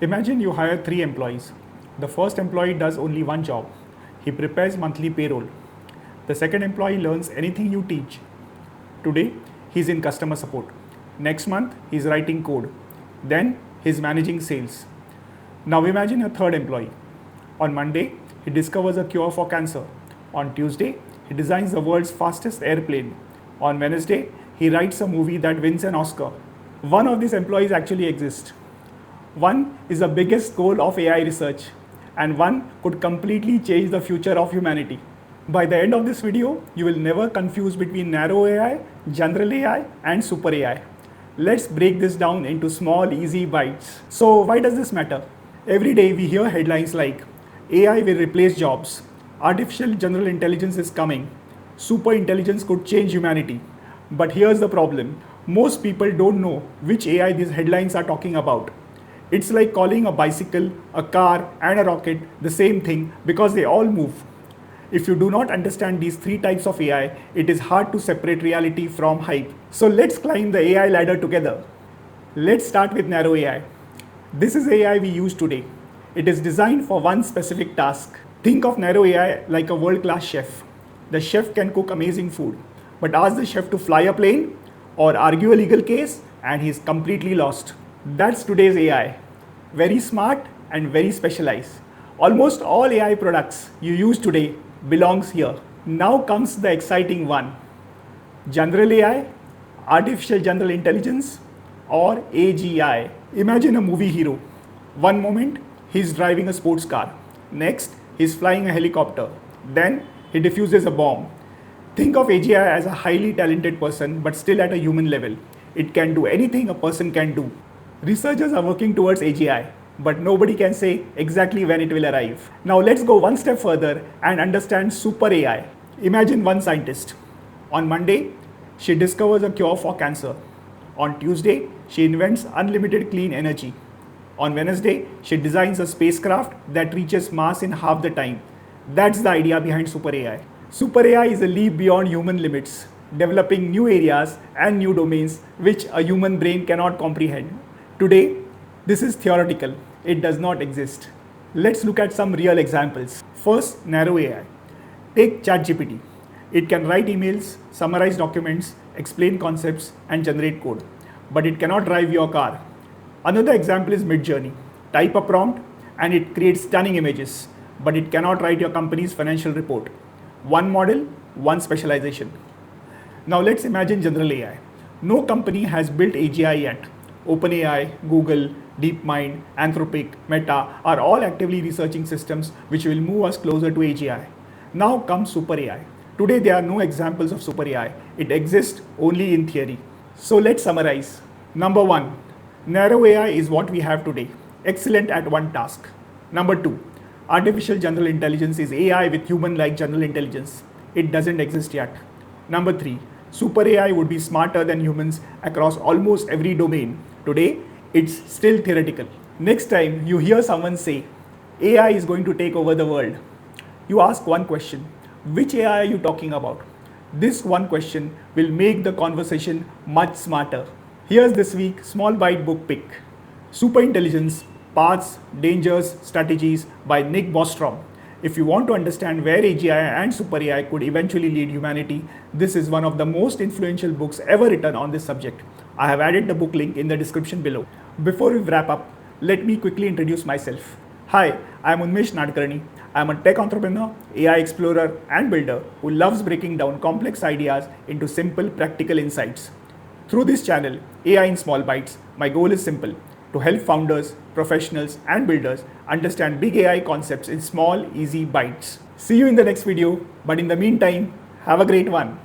Imagine you hire 3 employees. The first employee does only one job. He prepares monthly payroll. The second employee learns anything you teach. Today, he's in customer support. Next month, he's writing code. Then, he's managing sales. Now imagine a third employee. On Monday, he discovers a cure for cancer. On Tuesday, he designs the world's fastest airplane. On Wednesday, he writes a movie that wins an Oscar. One of these employees actually exists. One is the biggest goal of AI research, and one could completely change the future of humanity. By the end of this video, you will never confuse between narrow AI, general AI, and super AI. Let's break this down into small, easy bites. So why does this matter? Every day we hear headlines like, AI will replace jobs, artificial general intelligence is coming, super intelligence could change humanity. But here's the problem. Most people don't know which AI these headlines are talking about. It's like calling a bicycle, a car, and a rocket the same thing because they all move. If you do not understand these 3 types of AI, it is hard to separate reality from hype. So let's climb the AI ladder together. Let's start with narrow AI. This is AI we use today. It is designed for one specific task. Think of narrow AI like a world-class chef. The chef can cook amazing food, but ask the chef to fly a plane or argue a legal case and he's completely lost. That's today's AI. Very smart and very specialized. Almost all AI products you use today belongs here. Now comes the exciting one. General AI, artificial general intelligence, or AGI. Imagine a movie hero. One moment, he's driving a sports car. Next, he's flying a helicopter. Then, he defuses a bomb. Think of AGI as a highly talented person, but still at a human level. It can do anything a person can do. Researchers are working towards AGI, but nobody can say exactly when it will arrive. Now let's go one step further and understand super AI. Imagine one scientist. On Monday, she discovers a cure for cancer. On Tuesday, she invents unlimited clean energy. On Wednesday, she designs a spacecraft that reaches Mars in half the time. That's the idea behind super AI. Super AI is a leap beyond human limits, developing new areas and new domains which a human brain cannot comprehend. Today, this is theoretical. It does not exist. Let's look at some real examples. First, narrow AI. Take ChatGPT. It can write emails, summarize documents, explain concepts, and generate code. But it cannot drive your car. Another example is Midjourney. Type a prompt and it creates stunning images, but it cannot write your company's financial report. One model, one specialization. Now let's imagine general AI. No company has built AGI yet. OpenAI, Google, DeepMind, Anthropic, Meta are all actively researching systems which will move us closer to AGI. Now comes super AI. Today there are no examples of super AI. It exists only in theory. So let's summarize. Number 1. Narrow AI is what we have today. Excellent at one task. Number 2. Artificial general intelligence is AI with human-like general intelligence. It doesn't exist yet. Number 3. Super AI would be smarter than humans across almost every domain. Today, it's still theoretical. Next time you hear someone say, AI is going to take over the world, you ask one question. Which AI are you talking about? This one question will make the conversation much smarter. Here's this week's small bite book pick. Super Intelligence, Paths, Dangers, Strategies by Nick Bostrom. If you want to understand where AGI and super AI could eventually lead humanity, this is one of the most influential books ever written on this subject. I have added the book link in the description below. Before we wrap up, let me quickly introduce myself. Hi, I am Unmesh Nadkarni. I am a tech entrepreneur, AI explorer, and builder who loves breaking down complex ideas into simple, practical insights. Through this channel, AI in Small Bites, my goal is simple: to help founders, professionals, and builders understand big AI concepts in small, easy bites. See you in the next video, but in the meantime, have a great one.